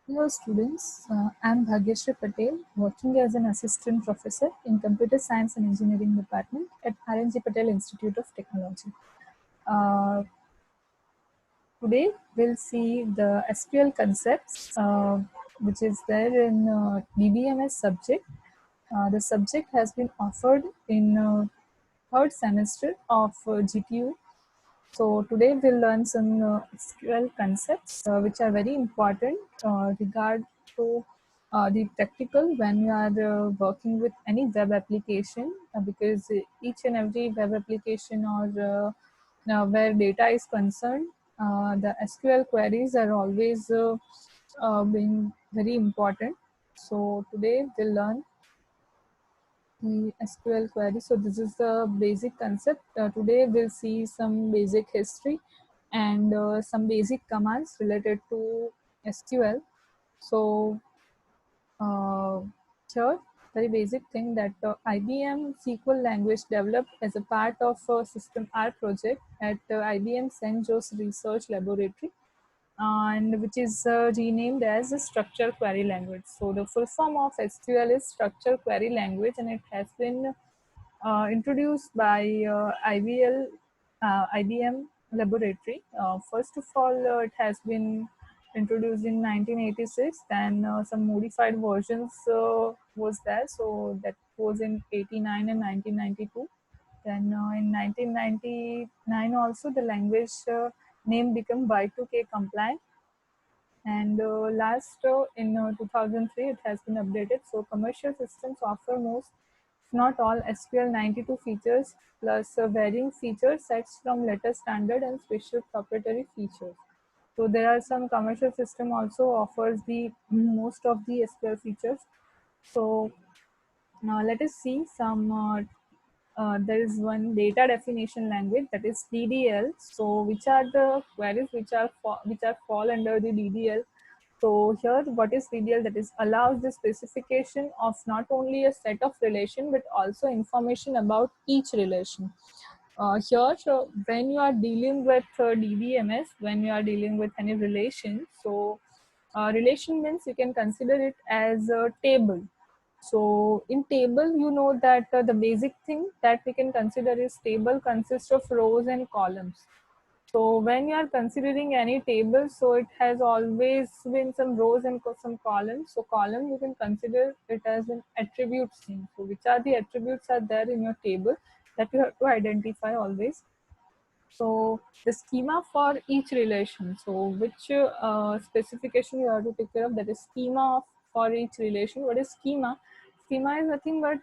Hello students, I'm Bhagyashree Patel, working as an assistant professor in Computer Science and Engineering Department at RNG Patel Institute of Technology. Uh, Today we'll see the SQL concepts which is there in DBMS subject. The subject has been offered in third semester of GTU. So today we'll learn some SQL concepts which are very important regard to the practical when you are working with any web application because each and every web application or where data is concerned, the SQL queries are always being very important. So today we'll learn the SQL query. So this is the basic concept. Today we'll see some basic history and some basic commands related to SQL. So uh, here, very basic thing that IBM SQL language developed as a part of System R project at IBM St. Joe's Research Laboratory and which is renamed as a structure query language. So the full form of SQL is structure query language and it has been introduced by IBM Laboratory. First of all, it has been introduced in 1986. Then some modified versions was there. So that was in 89 and 1992. Then in 1999 also the language name became Y2K compliant and last in 2003 it has been updated. So commercial systems offer most if not all SQL 92 features plus varying feature sets from letter standard and special proprietary features. So there are some commercial system also offers the most of the SQL features. So now let us see some there is one data definition language, that is DDL. So which are the queries which are fall under the DDL? So here what is DDL? That is allows the specification of not only a set of relation but also information about each relation. Here when you are dealing with DBMS, when you are dealing with any relation, so relation means you can consider it as a table. So in table, you know that the basic thing that we can consider is table consists of rows and columns. So when you are considering any table, so it has always been some rows and some columns. So column you can consider it as an attribute thing. So which are the attributes are there in your table that you have to identify always. So the schema for each relation. So which specification you have to take care of, that is schema for each relation. What is schema? Schema is nothing but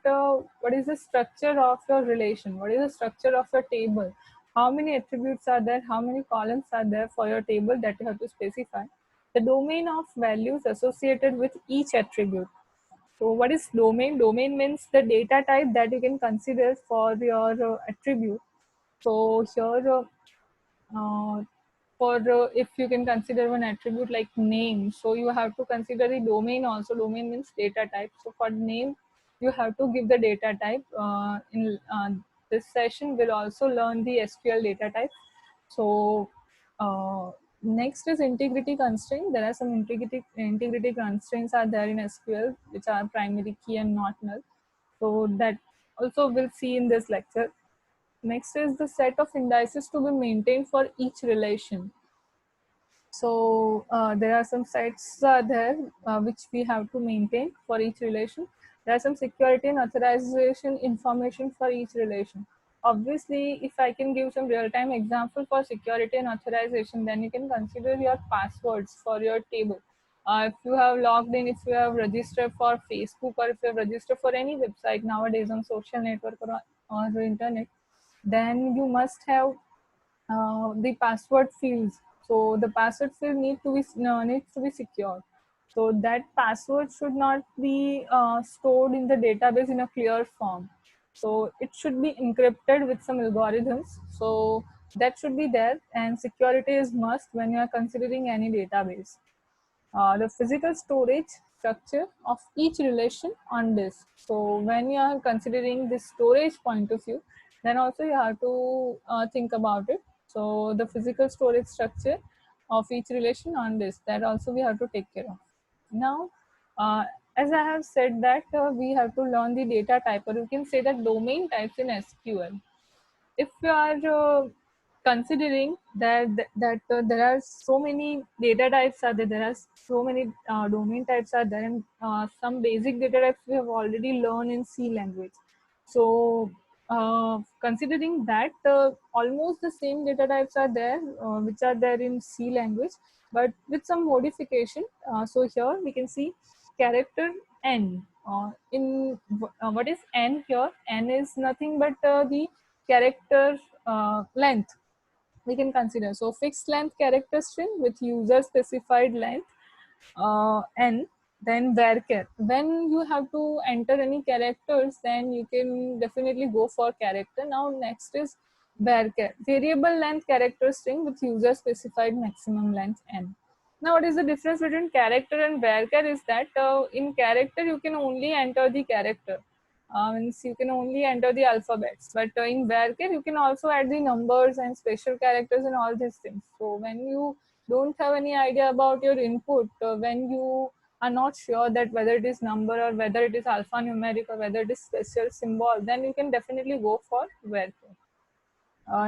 what is the structure of your relation? What is the structure of your table? How many attributes are there? How many columns are there for your table that you have to specify? The domain of values associated with each attribute. So what is domain? Domain means the data type that you can consider for your attribute. So here for if you can consider one attribute like name, so you have to consider the domain also. Domain means data type. So for name you have to give the data type. In this session we'll also learn the SQL data type. So next is integrity constraint. There are some integrity constraints are there in SQL which are primary key and not null. So that also we'll see in this lecture. Next is the set of indices to be maintained for each relation. So there are some sets there which we have to maintain for each relation. There are some security and authorization information for each relation. Obviously, if I can give some real-time example for security and authorization, then you can consider your passwords for your table. If you have logged in, if you have registered for Facebook or if you have registered for any website nowadays on social network or internet, then you must have the password fields. So the password field needs to be secure. So that password should not be stored in the database in a clear form. So it should be encrypted with some algorithms. So that should be there, and security is must when you are considering any database. The physical storage structure of each relation on disk. So when you are considering the storage point of view, then also you have to think about it. So the physical storage structure of each relation on disk, that also we have to take care of. Now, uh, as I have said that we have to learn the data type, or you can say that domain types in SQL. If you are considering that there are so many data types are there, there are so many domain types are there, and some basic data types we have already learned in C language. So considering that almost the same data types are there which are there in C language, but with some modification. So here we can see character n. What is n here? N is nothing but the character length we can consider. So fixed length character string with user specified length n. Then varchar. When you have to enter any characters, then you can definitely go for character. Now next is varchar, variable length character string with user specified maximum length n. Now what is the difference between character and varchar is that in character you can only enter the character, means you can only enter the alphabets, but in varchar you can also add the numbers and special characters and all these things. So when you don't have any idea about your input, when you are not sure that whether it is number or whether it is alphanumeric or whether it is special symbol, then you can definitely go for varchar.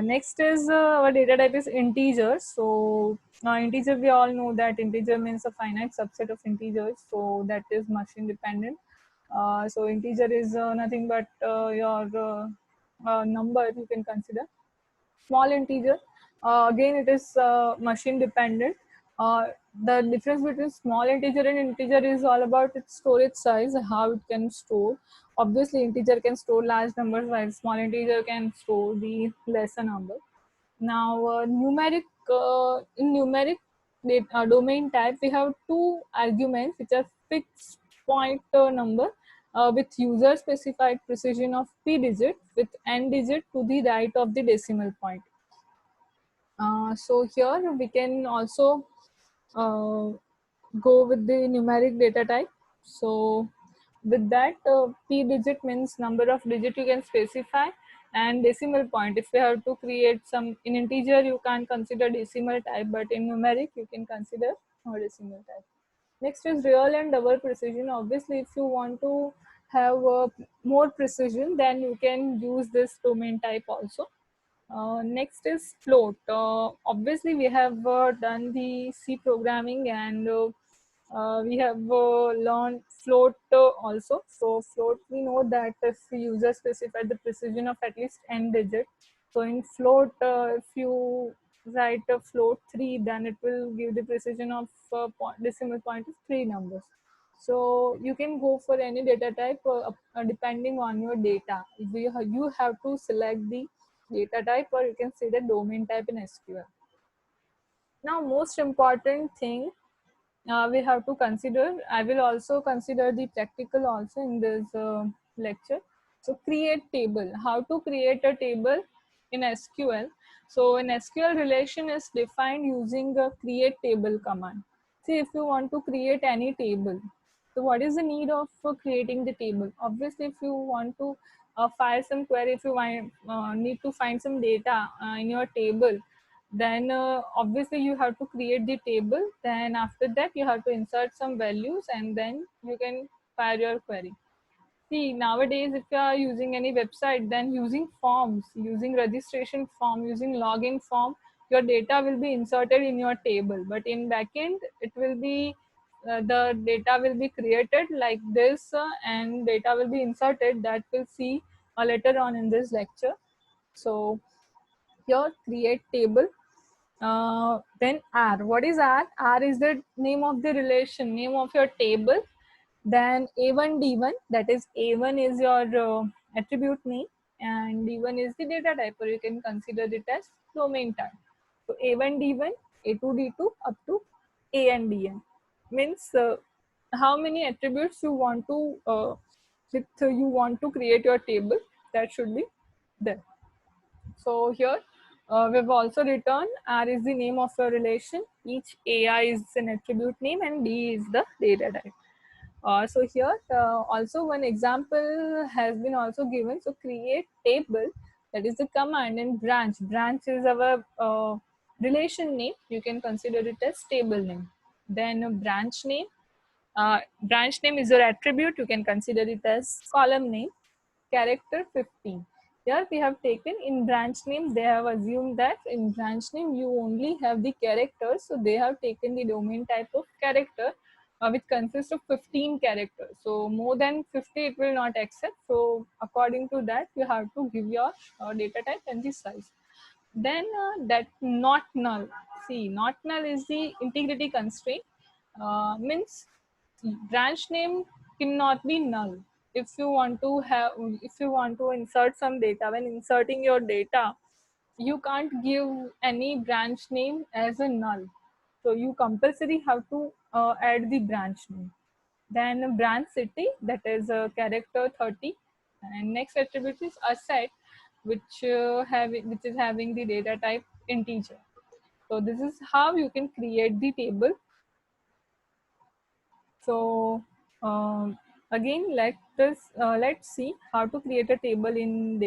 Next is our data type is integer. So integer, we all know that integer means a finite subset of integers, so that is machine dependent. So integer is nothing but your number you can consider. Small integer, again it is machine dependent. uh, the difference between small integer and integer is all about its storage size, how it can store. Obviously integer can store large numbers while small integer can store the lesser number. Now in numeric domain type, we have two arguments which are fixed point number with user specified precision of p digit with n digit to the right of the decimal point. So here we can also uh, go with the numeric data type. So with that, p digit means number of digit you can specify, and decimal point. If you have to create some in integer, you can't consider decimal type, but in numeric you can consider decimal type. Next is real and double precision. Obviously, if you want to have more precision, then you can use this domain type also. Next is float. Obviously, we have done the C programming, and we have learned float also. So float, we know that if the user specified the precision of at least n digit. So in float, if you write a float 3, then it will give the precision of decimal point of 3 numbers. So you can go for any data type depending on your data. You have to select the data type, or you can say the domain type in SQL. Now, most important thing we have to consider, I will also consider the practical also in this lecture. So create table, how to create a table in SQL. So an SQL relation is defined using a create table command. See, if you want to create any table, so what is the need of creating the table? Obviously, if you want to file some query, if you need to find some data in your table, then obviously you have to create the table. Then after that you have to insert some values, and then you can fire your query. See, nowadays if you are using any website, then using forms, using registration form, using login form, your data will be inserted in your table, but in backend it will be the data will be created like this, and data will be inserted, that we'll see later on in this lecture. So here create table. Then R. What is R? R is the name of the relation, name of your table. Then A1 D1, that is A1 is your attribute name, and D1 is the data type, or you can consider it as domain type. So A1 D1, A2 D2 up to AN DN means how many attributes you want to you want to create your table, that should be there. So here we've also written R is the name of your relation, each AI is an attribute name, and D is the data type. So here also one example has been also given. So create table, that is the command, and branch. Branch is our relation name. You can consider it as table name. Then branch name, Branch name is your attribute. You can consider it as column name. Character 15. Here we have taken in branch name, they have assumed that in branch name you only have the characters. So they have taken the domain type of character, which consists of 15 characters. So more than 50 it will not accept. So according to that, you have to give your data type and the size. Then that not null. See, not null is the integrity constraint. Means branch name cannot be null. If you want to have, if you want to insert some data, when inserting your data, you can't give any branch name as a null. So you compulsory have to add the branch name. Then branch city, that is character 30. And next attribute is asset, which is having the data type integer. So this is how you can create the table. So again, let's see how to create a table in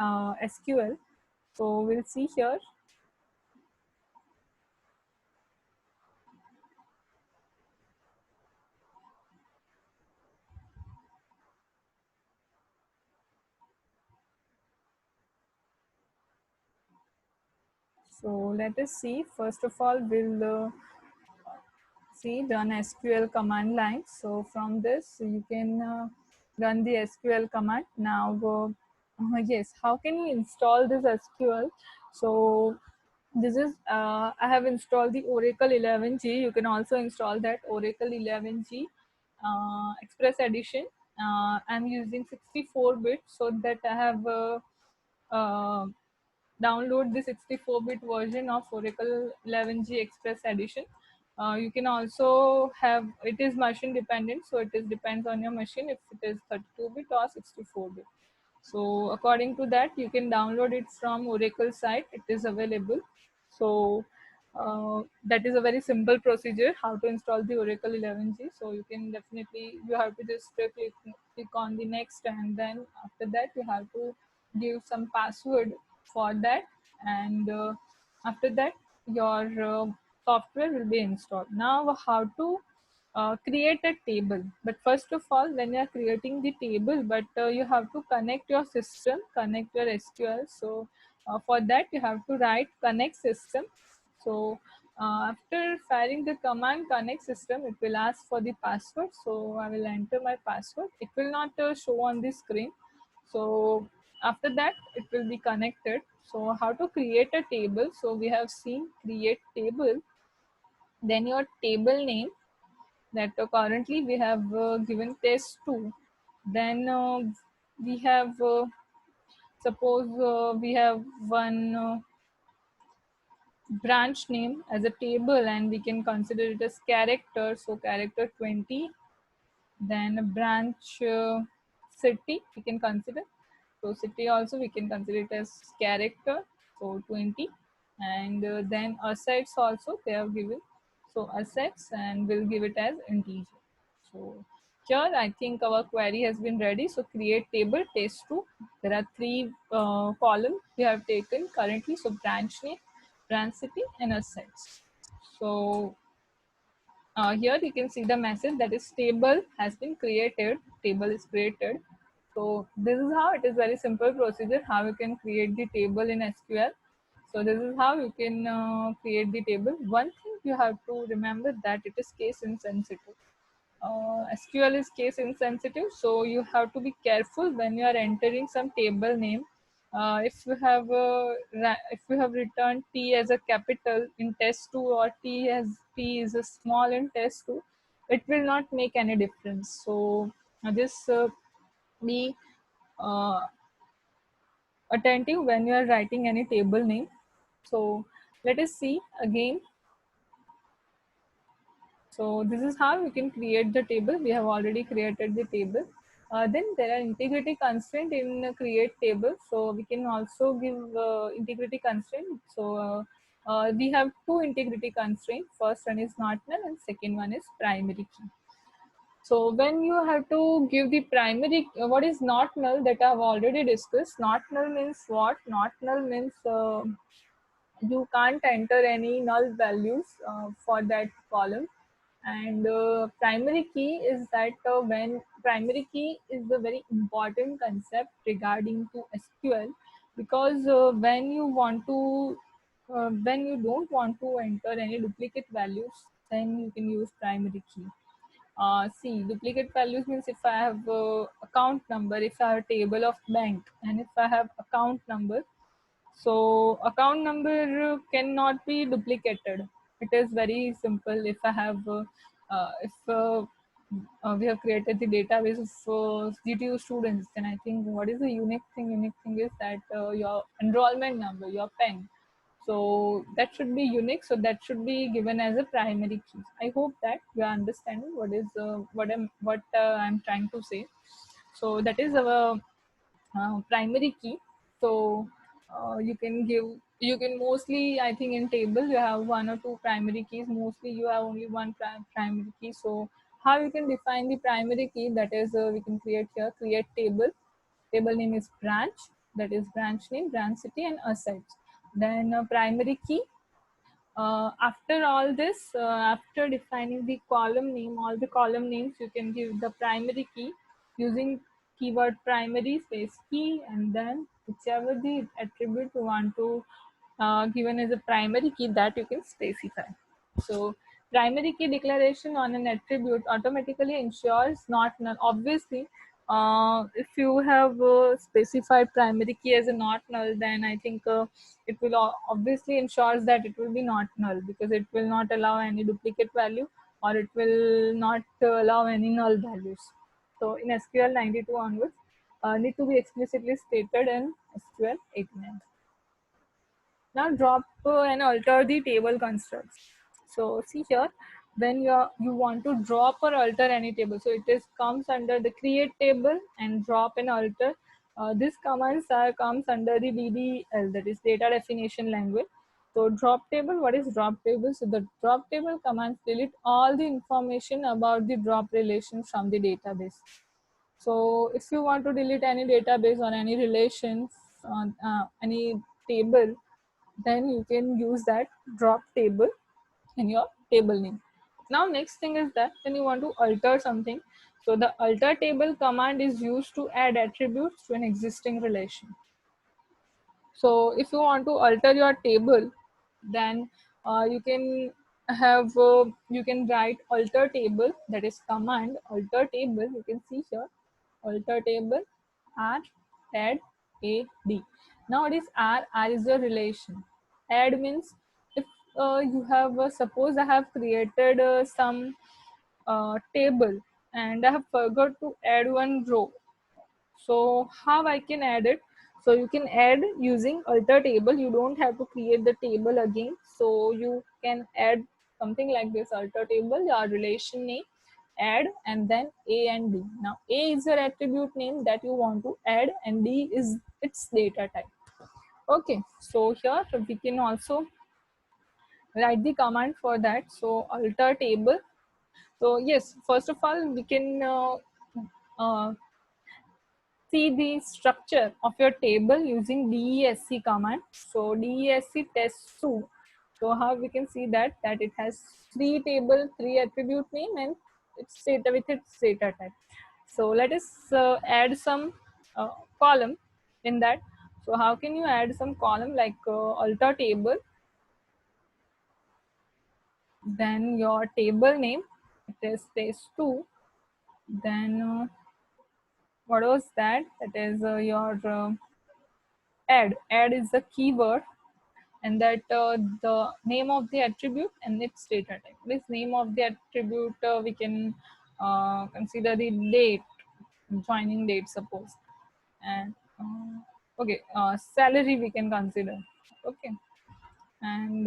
SQL. So we'll see here. So let us see. First of all, we'll see run SQL command line. So from this, you can run the SQL command. Now, yes, how can you install this SQL? So this is I have installed the Oracle 11g. You can also install that Oracle 11g Express Edition. I'm using 64-bit so that I have uh, download the 64-bit version of Oracle 11g Express Edition. You can also have, it is machine dependent, so it is depends on your machine if it is 32-bit or 64-bit. So according to that, you can download it from Oracle site. It is available. So that is a very simple procedure how to install the Oracle 11g. So you can definitely, you have to just click on the next, and then after that you have to give some password for that, and after that your software will be installed. Now how to create a table. But first of all, when you are creating the table, but you have to connect your system, connect your SQL. So for that you have to write connect system. So after firing the command connect system, it will ask for the password. So I will enter my password. It will not show on the screen. So after that it will be connected. So how to create a table? So we have seen create table, then your table name, that currently we have given test2. Then we have suppose we have one branch name as a table, and we can consider it as character, so character 20. Then a branch city we can consider, so city also we can consider it as character, so 20. And then assets also they have given, so assets, and we'll give it as integer. So here I think our query has been ready. So create table test2. There are three columns we have taken currently, so branch name, branch city, and assets. So here you can see the message that is table has been created, table is created. So this is how, it is very simple procedure how you can create the table in SQL. So this is how you can create the table. One thing you have to remember that it is case insensitive. SQL is case insensitive, so you have to be careful when you are entering some table name. If you have returned T as a capital in test2, or T is a small in test2, it will not make any difference. So just be uh, attentive when you are writing any table name. So let us see again. So this is how you can create the table. We have already created the table. Then there are integrity constraint in create table. So we can also give integrity constraint. So we have two integrity constraints. First one is not null, and second one is primary key. So when you have to give the primary, what is not null, that I have already discussed. Not null means what? Not null means you can't enter any null values for that column. And primary key is that when primary key is the very important concept regarding to SQL, because when you don't want to enter any duplicate values, then you can use primary key. See, duplicate values means if I have account number, if I have table of bank, and if I have account number, so account number cannot be duplicated. It is very simple. If I have, if we have created the database of GTU students, then I think what is the unique thing? Unique thing is that your enrollment number, your pen. So that should be unique. So that should be given as a primary key. I hope that you are understanding what I'm trying to say. So that is our primary key. So you can mostly, I think in table you have one or two primary keys. Mostly you have only one primary key. So how you can define the primary key? That is we can create here, create table. Table name is branch, that is branch name, branch city, and assets. Then primary key. After all this, after defining the column name, all the column names, you can give the primary key using keyword primary space key, and then whichever the attribute you want to given as a primary key, that you can specify. So primary key declaration on an attribute automatically ensures not null. Obviously, if you have specified primary key as a not null, then I think it will obviously ensures that it will be not null, because it will not allow any duplicate value, or it will not allow any null values. So in SQL 92 onwards, need to be explicitly stated in SQL 89. Now drop and alter the table constructs. So see here, when you want to drop or alter any table, so it is comes under the create table and drop and alter. This commands comes under the DDL, that is data definition language. So drop table, what is drop table? So the drop table commands delete all the information about the drop relation from the database. So if you want to delete any database or any relations on any table, then you can use that drop table in your table name. Now next thing is that when you want to alter something, so the alter table command is used to add attributes to an existing relation. So if you want to alter your table, then you can write alter table, that is command alter table. You can see here alter table r add a d. Now it is r is a relation. Add means if you have suppose I have created some table and I have forgot to add one row. So how I can add it? So you can add using alter table. You don't have to create the table again. So you can add something like this: alter table, your relation name, add, and then A and D. Now A is your attribute name that you want to add, and D is its data type. Okay, so here we can also write the command for that. So alter table. So yes, first of all, we can uh, see the structure of your table using DESC command. So DESC test2. So how we can see that it has three table, three attribute name, and its data with its data type. So let us add some column in that. So how can you add some column like alter table, then your table name, it is test2, then what was that? That is your add is the keyword, and that the name of the attribute and its data type. This name of the attribute we can consider the date, joining date suppose, and okay, salary we can consider. Okay, and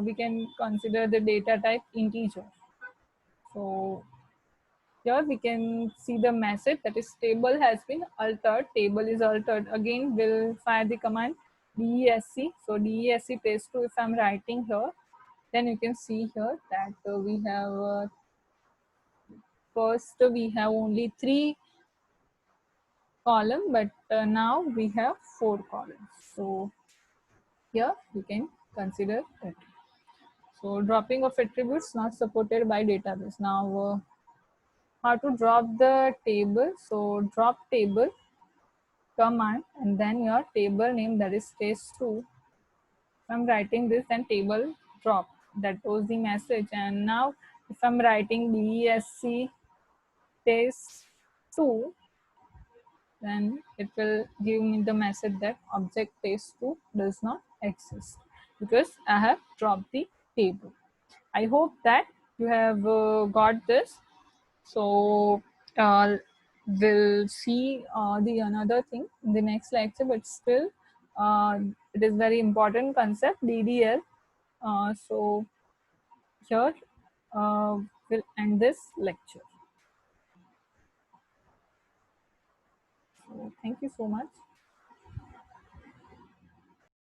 we can consider the data type integer. So here we can see the message, that is table has been altered. Table is altered. Again, we'll fire the command DESC. So DESC test2, if I'm writing here, then you can see here that we have first we have only three column, but now we have four columns. So here we can consider it. So dropping of attributes not supported by database. Now how to drop the table? So drop table command and then your table name, that is test2. I'm writing this and table drop, that was the message. And now if I'm writing DESC test 2, then it will give me the message that object test2 does not exist because I have dropped the table. I hope that you have got this. So we'll see the another thing in the next lecture, but still it is very important concept, DDL. So here we'll end this lecture. So thank you so much.